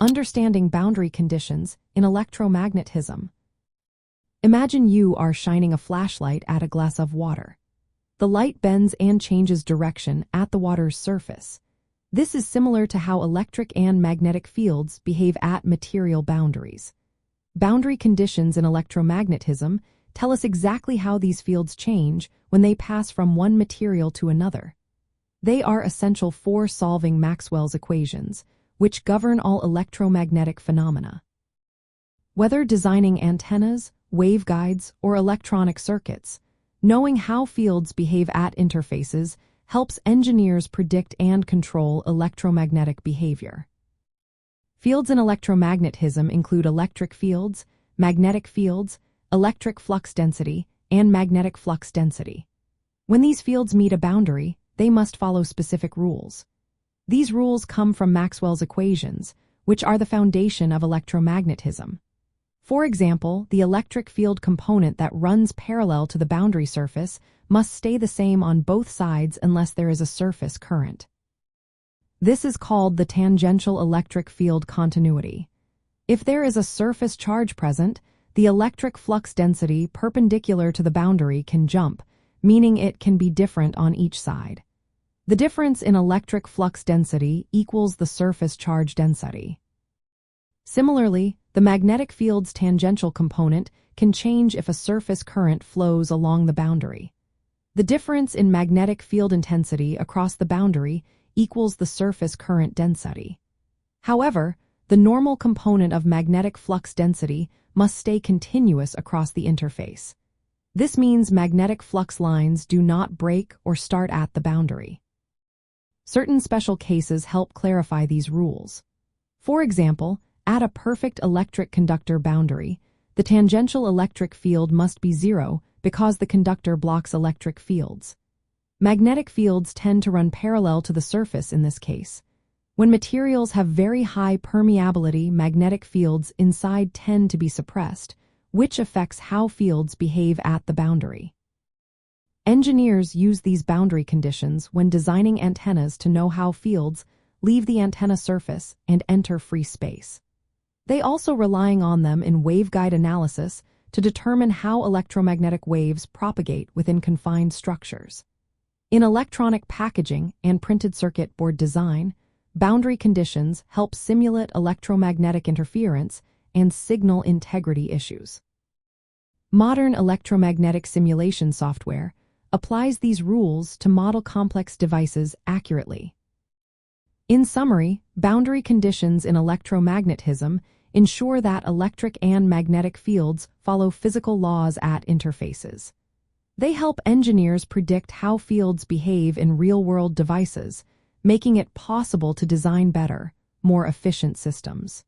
Understanding boundary conditions in electromagnetism. Imagine you are shining a flashlight at a glass of water. The light bends and changes direction at the water's surface. This is similar to how electric and magnetic fields behave at material boundaries. Boundary conditions in electromagnetism tell us exactly how these fields change when they pass from one material to another. They are essential for solving Maxwell's equations, which govern all electromagnetic phenomena. Whether designing antennas, waveguides, or electronic circuits, knowing how fields behave at interfaces helps engineers predict and control electromagnetic behavior. Fields in electromagnetism include electric fields, magnetic fields, electric flux density, and magnetic flux density. When these fields meet a boundary, they must follow specific rules. These rules come from Maxwell's equations, which are the foundation of electromagnetism. For example, the electric field component that runs parallel to the boundary surface must stay the same on both sides unless there is a surface current. This is called the tangential electric field continuity. If there is a surface charge present, the electric flux density perpendicular to the boundary can jump, meaning it can be different on each side. The difference in electric flux density equals the surface charge density. Similarly, the magnetic field's tangential component can change if a surface current flows along the boundary. The difference in magnetic field intensity across the boundary equals the surface current density. However, the normal component of magnetic flux density must stay continuous across the interface. This means magnetic flux lines do not break or start at the boundary. Certain special cases help clarify these rules. For example, at a perfect electric conductor boundary, the tangential electric field must be zero because the conductor blocks electric fields. Magnetic fields tend to run parallel to the surface in this case. When materials have very high permeability, magnetic fields inside tend to be suppressed, which affects how fields behave at the boundary. Engineers use these boundary conditions when designing antennas to know how fields leave the antenna surface and enter free space. They also relying on them in waveguide analysis to determine how electromagnetic waves propagate within confined structures. In electronic packaging and printed circuit board design, boundary conditions help simulate electromagnetic interference and signal integrity issues. Modern electromagnetic simulation software applies these rules to model complex devices accurately. In summary, boundary conditions in electromagnetism ensure that electric and magnetic fields follow physical laws at interfaces. They help engineers predict how fields behave in real-world devices, making it possible to design better, more efficient systems.